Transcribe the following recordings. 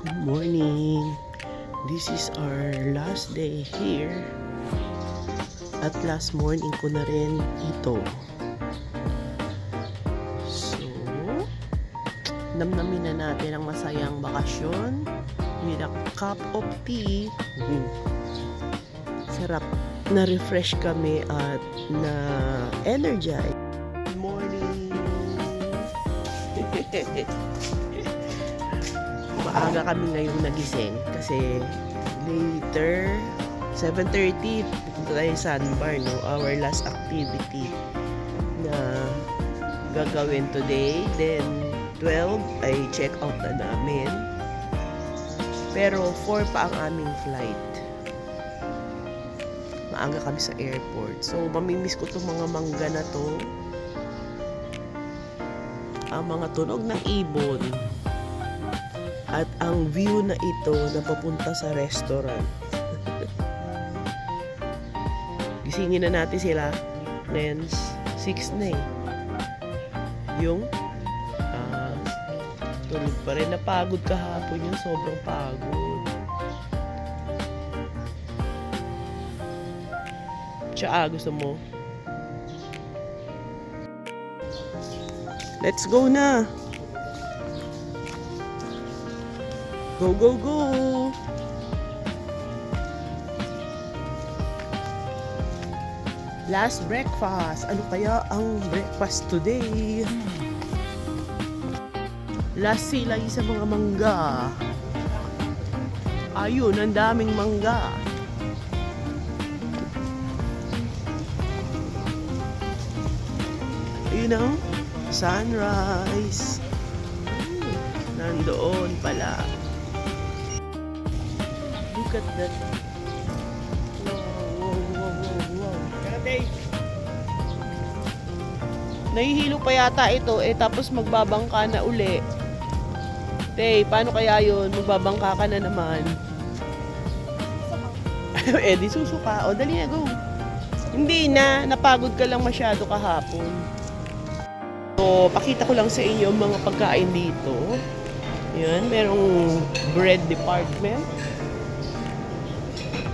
Good morning. This is our last day here. At last morning ko na rin ito. So, namnamin na natin ang masayang bakasyon with a cup of tea. Sarap. Na-refresh kami at na-energize. Good morning. Maaga kami ngayong nagising kasi later 7:30 pupunta tayo sa sandbar, no? Our last activity na gagawin today. Then 12 ay check out na namin, pero 4 pa ang aming flight. Maaga kami sa airport, so mamimiss ko itong mga mangga na to, ang mga tunog ng ibon, at ang view na ito na papunta sa restaurant. Gisingin na natin sila. Friends, 6 na eh. Yung tulog pa rin. Napagod kahapon yung sobrang pagod. Tsaa, gusto mo? Let's go na! Go, go, go! Last breakfast. Ano kaya ang breakfast today? Last silay sa mga mangga. Ayun, ang daming mangga. Ayun ang sunrise. Nandoon pala. Look at that. Wow. Nahihilo pa yata ito tapos magbabangka na uli. Tay, paano kaya yun? Magbabangka ka na naman. Di susuka. O, dali na, go. Hindi na, napagod ka lang masyado kahapon. So, pakita ko lang sa inyo mga pagkain dito. Yan, merong bread department.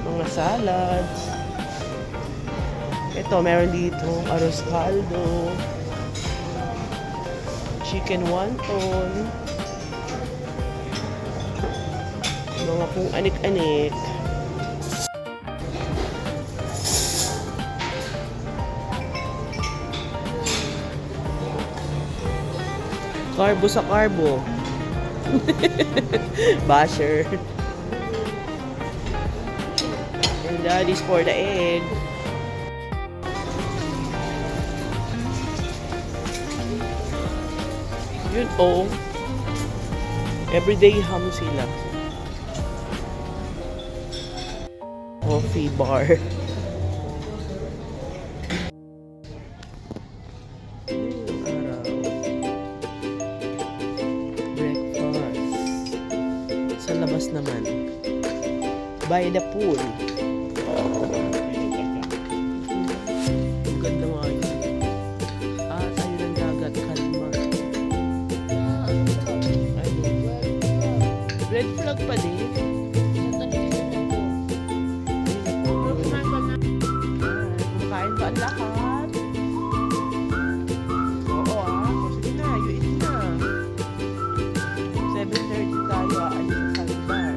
Mga salads. Ito, meron dito arroz caldo, chicken wonton, mga kung anik-anik. Carbo sa carbo. Basher. And that is for the egg. Yun, oh. Everyday ham sila. Coffee bar. Breakfast. Sa labas naman. By the pool. Ang ganda nga yun. Tayo ng dagat. Kalma. Red flag pa din. Kumakain ba ang lahat? Oo sige na, you eat na. 7:30 tayo, aalis sa sandbar.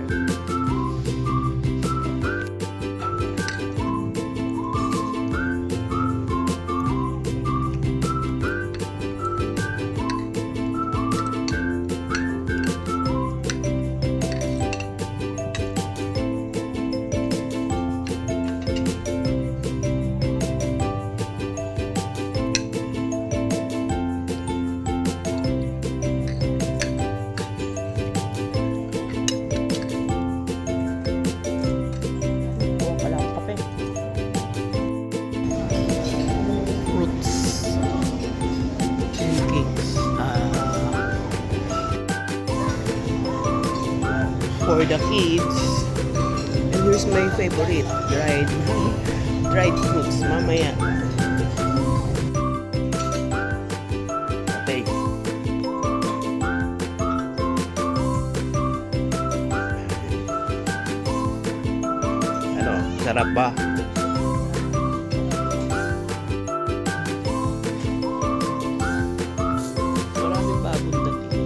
For the kids. And here's my favorite, dried fruits mamaya. Sarap ba? Maraming bagong dating.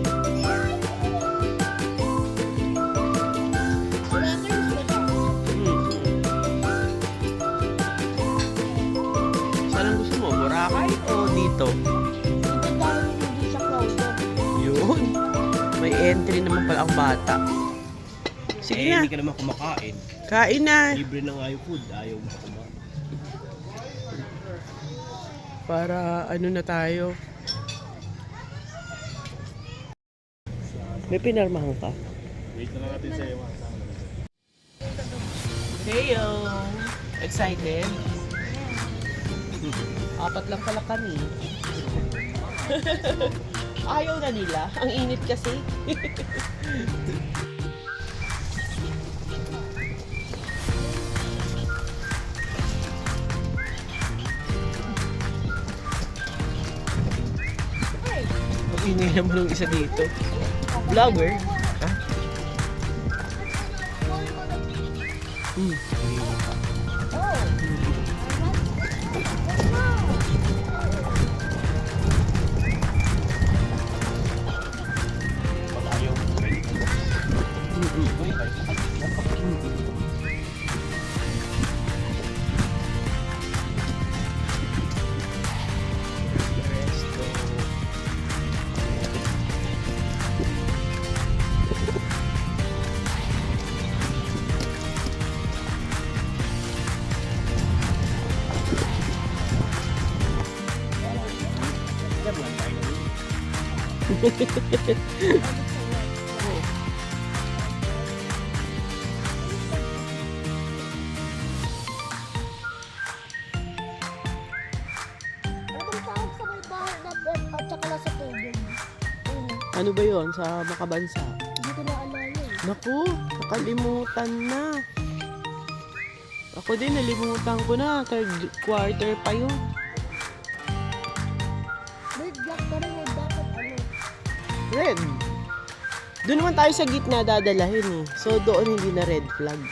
Saan ang gusto mo? Boracay o dito? Yun. May entry naman pala ang bata. Sige na. Hindi ka naman kumakain. Kain na. Libre na nga yung food. Ayaw mo kumain. Para ano na tayo. May pinarmahan ka? Wait na lang natin sa'yo. Heyo! Excited? Apat lang pala kami. Ayaw na nila. Ang init kasi. Mag-ingay naman yung isa dito. Vlogger? Ha? Pag ayaw mo, pwede ka. Let's go. Ano ba yon sa Makabansa? Hindi ko naalala eh. Naku, nakalimutan na. Ako din, nalimutan ko na. Third quarter pa yun. Red black pa rin eh. Dapat ano. Red. Doon naman tayo sa gitna dadalahin eh. So doon hindi na red flag.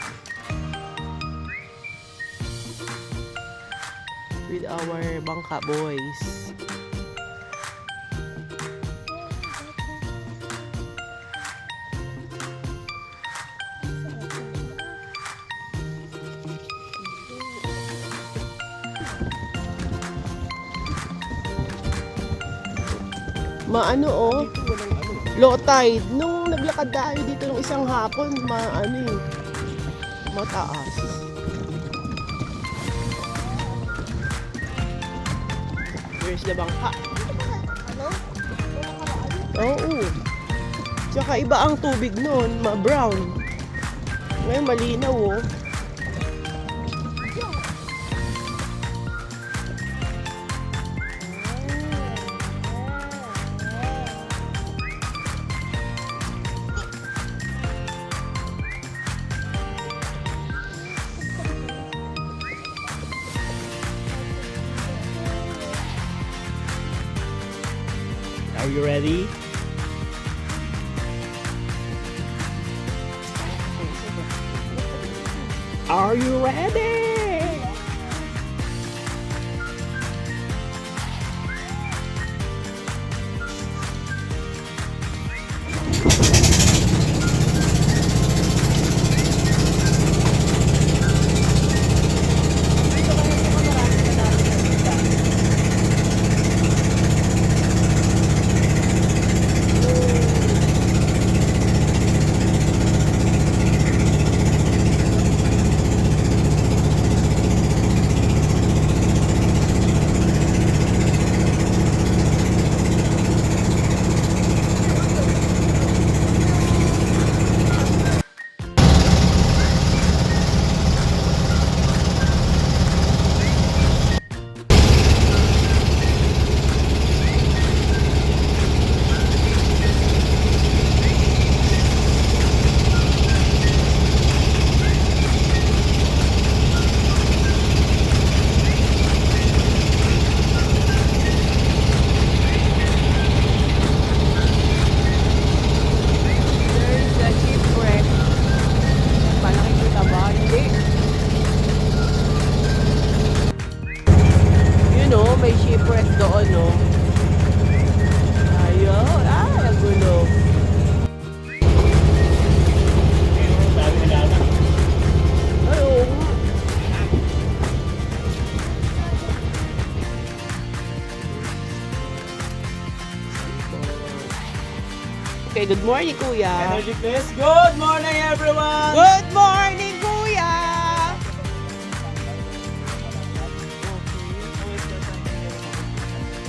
With our bangka boys. Maano oh, low tide. Nung naglakad tayo dito ng isang hapon, mataas. Where's the bangka? Ano? Wala ka ba ano? Oo. Tsaka iba ang tubig noon, ma-brown. Ngayon malinaw oh. Are you ready? Are you ready? no? Ayaw. Ay, ang gulo. Dami na gata. Ay, oo nga. Okay, good morning, Kuya. Energy please. Good morning everyone! Good morning, Kuya!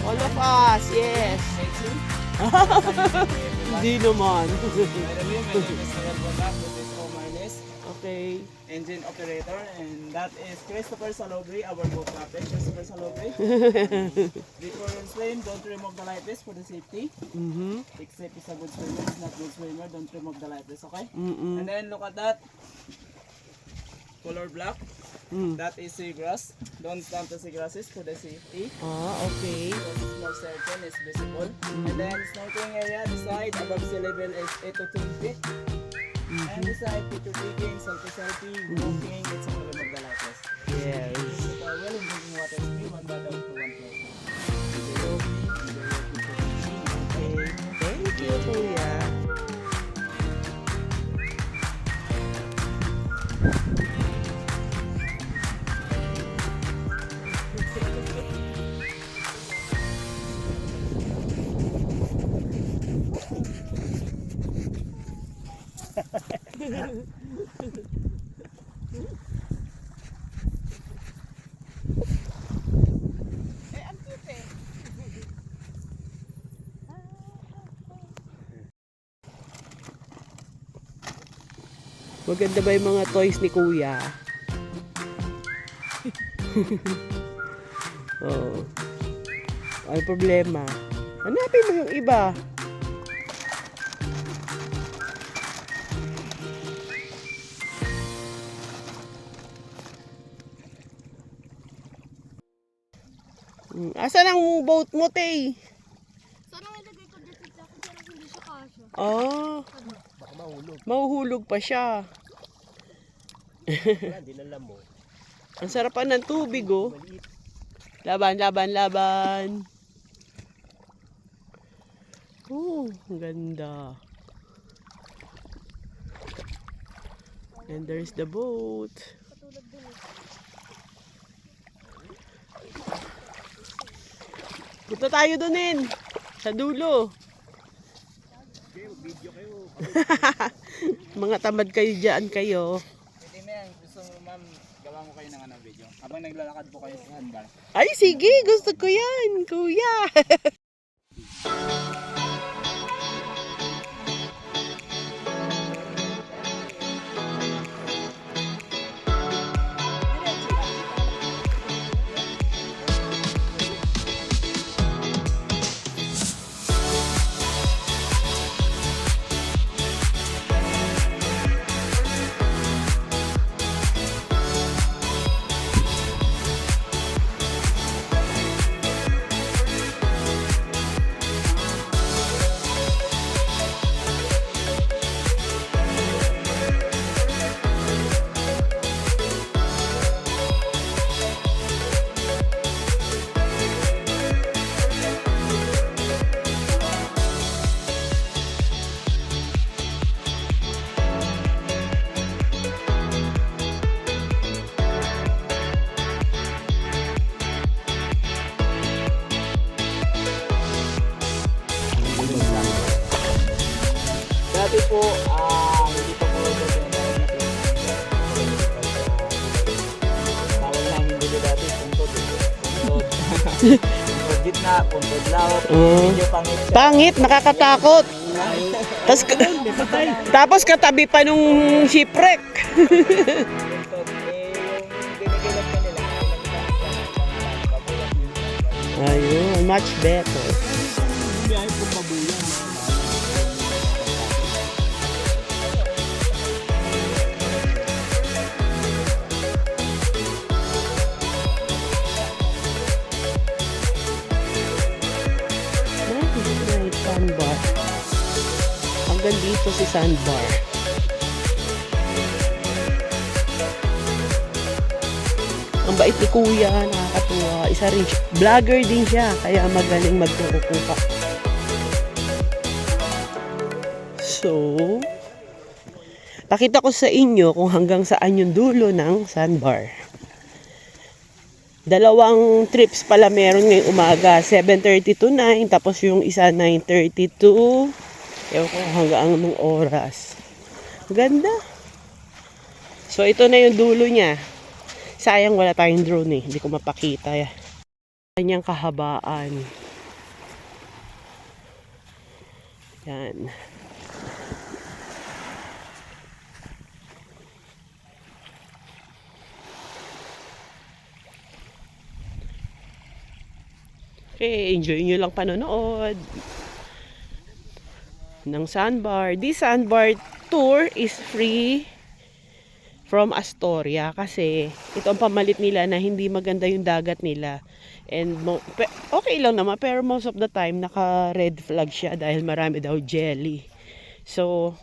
All of us, yes. Hindi naman. By the way, my name is Noel Bondak. This is Omarnes, Okay. engine operator, and that is Christopher Salobri, our boat captain. Christopher Salobri. Before you swim, don't remove the life vest for the safety. Mm-hmm. Except is a good swimmer, is not good swimmer, don't remove the life vest, okay? Mm-mm. And then look at that. Color black. Mm. That is seagrass. Don't stamp the seagrasses for the safety. Ah, okay. Because it's more certain, it's visible. And then snorkeling area, the side above sea level is 8 to 10 feet. And the side, picture taking, selfie, walking, it's a problem of the life vest. Yes. So, well, in drinking water is free, one bottle for one person. Okay. Thank you, Kuya. Maganda ba yung mga toys ni Kuya? Oo. Ano problema? Hanapin mo yung iba. Asan ang boat mo, Tay? Sana ilagay ko dito sa akin pero hindi siya kasya. Oh, Baka mahulog. mahuhulog pa siya. Wala, dinalam mo. Ang sarapan ng tubig, oh. Maliit. Laban, laban, laban. Oh, ang ganda. And there's the boat. Katulad dun eh. Punta tayo doon sa dulo. Okay, video kayo. Mga tamad kayo dyan kayo. Pwede na yan. Gusto mo ma'am, gawa mo kayo ng video. Habang naglalakad po kayo sa handbar. Ay, sige. Gusto ko yan, kuya. Dati po, hindi pa po ito tawag namin dito dati, puntod. Puntod gitna, puntod laot. Medyo pangit siya. Pangit, nakakatakot. Tapos katabi pa nung shipwreck. Puntod, yung ginigilat ka nila, Ayun, much better. biyahe po pabuyan. May sandbar. Hanggang dito si sandbar. Ang bait ni kuya, nakakatuwa. Isa rin, vlogger din siya, kaya magaling magkukuha. So, pakita ko sa inyo kung hanggang saan yung dulo ng sandbar. Dalawang trips pala meron ngayong umaga, 7:30 to 9, tapos yung isa 9:30 to, ewan ko hanggang anong oras. Ganda. So ito na yung dulo niya. Sayang wala tayong drone eh, hindi ko mapakita. Kanyang kahabaan. Yan. Okay, enjoy nyo lang panonood ng sandbar. This sandbar tour is free from Astoria kasi ito ang pamalit nila na hindi maganda yung dagat nila. And okay lang naman, pero most of the time naka red flag siya dahil marami daw jelly. So,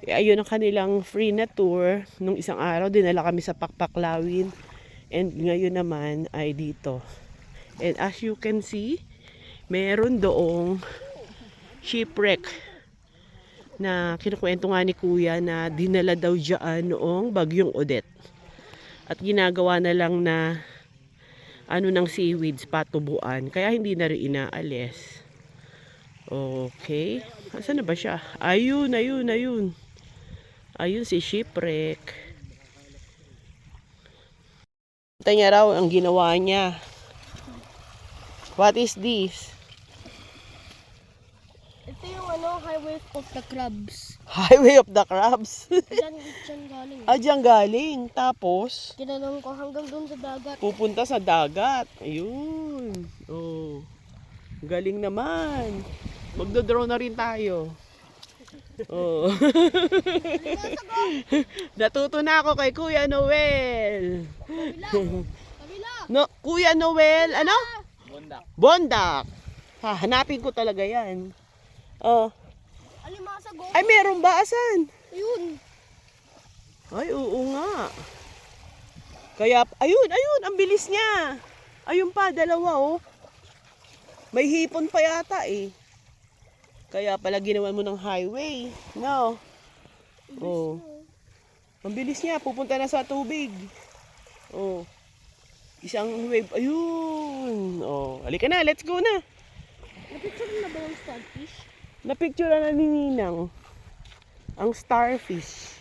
ayun ang kanilang free na tour. Nung isang araw, dinala kami sa Pakpaklawin. And ngayon naman ay dito. And as you can see, meron doong shipwreck na kinukwento nga ni kuya na dinala daw dyan noong bagyong Odette. At ginagawa na lang na ng seaweeds patubuan. Kaya hindi na rin inaalis. Okay. Asan na ba siya? Ayun. Ayun si shipwreck. Ito niya raw ang ginawa niya. What is this? Ito yung highway of the crabs. Highway of the Crabs. Diyan galing. Diyan galing. Tapos, Tinanong ko hanggang doon sa dagat. pupunta sa dagat. Ayun. Oh. Galing naman. Magdo-drone na rin tayo. Oh. Natuto na ako kay Kuya Noel. Kabila. No, Kuya Noel, ano? Bondak. Bondak. Hanapin ko talaga yan. Oh. Alimasag Ay, meron ba? Asan? Ayun. Ay, oo nga. Kaya, ayun, ang bilis niya. Ayun pa, dalawa, oh. May hipon pa yata, eh. Kaya pala ginawa mo ng highway. No? Oh. Ang bilis niya, pupunta na sa tubig. Oh. Isang wave, ayun. Oh, halika na, let's go na. Napicture na ba yung starfish? Napicture na ni Ninang ang starfish.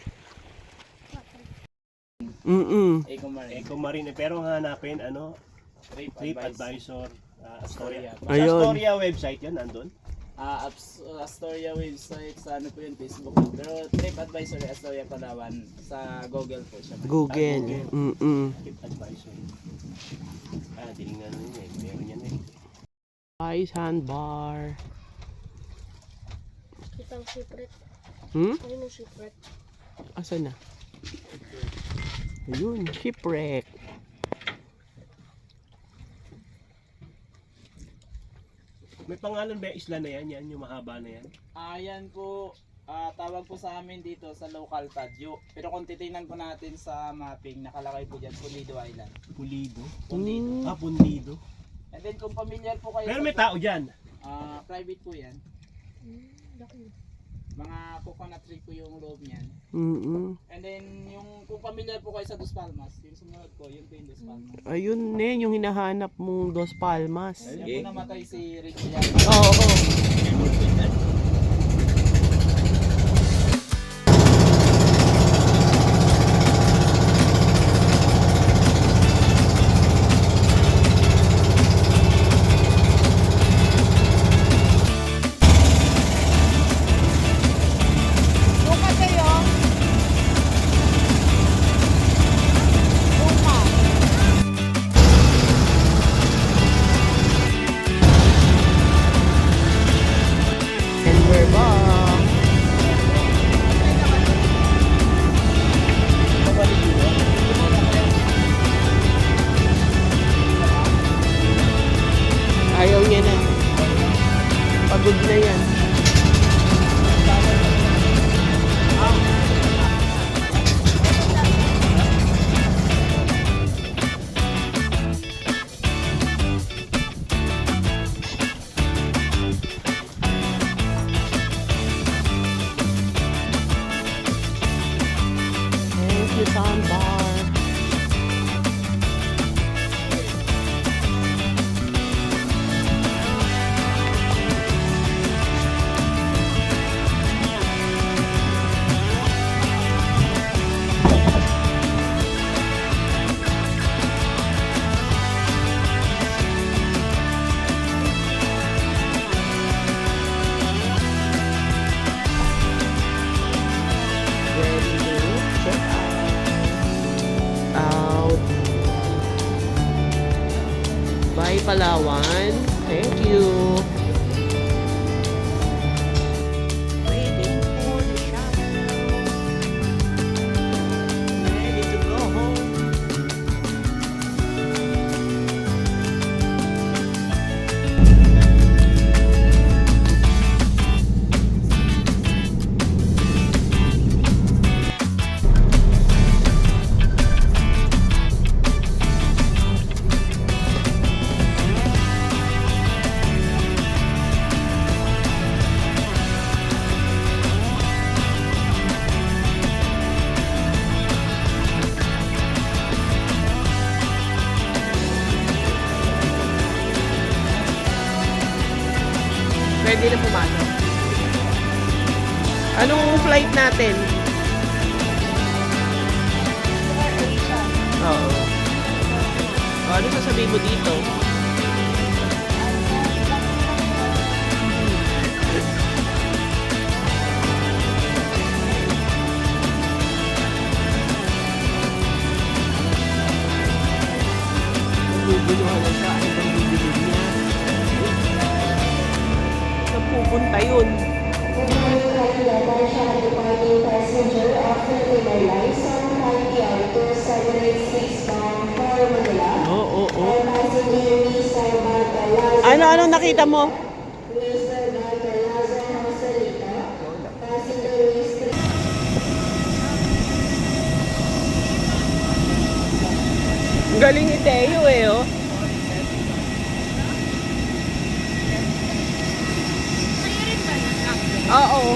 Eco Eco Marine. Pero hanapin, Trip TripAdvisor, Astoria. Ayun. Astoria website yan, nandun. Astoria website sa po yun, Facebook. Pero TripAdvisor Astoria Palawan sa Google po siya. Google. TripAdvisor. Tinignan nyo yun eh. Meron yan eh. Ay, sandbar. Kitang shipwreck. Ayun yung shipwreck. Asan na? Ayun, shipwreck. May pangalan ba yung isla na yan? Yan yung mahaba na yan? Yan po, tawag po sa amin dito sa local Tadyo. Pero kung titingnan po natin sa mapping, nakalagay po dyan, Pulido Island. Pulido. Pulido. Pundido. And then kung familiar po kayo Pero may tao dyan. private po yan. Laki. Mga coconut tree po yung loob niyan. And then yung kung familiar po kayo sa Dos Palmas, yung sumunod po, yun po yung Dos Palmas. Ayun ne, yung hinahanap mong Dos Palmas. Yan po namatay si Ricky Llamas. Oo. And we're back. Ayaw niya na. Pagod na yan. Palawan. Thank you. Waiting for the shuttle. Ready to go home. Pwede na pumasok. Anong flight natin? Oo. Ano sasabihin mo dito? Naguguluhan na siya. Ano bang bibili niya? Saan pupunta yun? Oo, oo. Ano nakita mo? Ang galing ni Teo eh, oh. Sa'yo rin ba? Oo.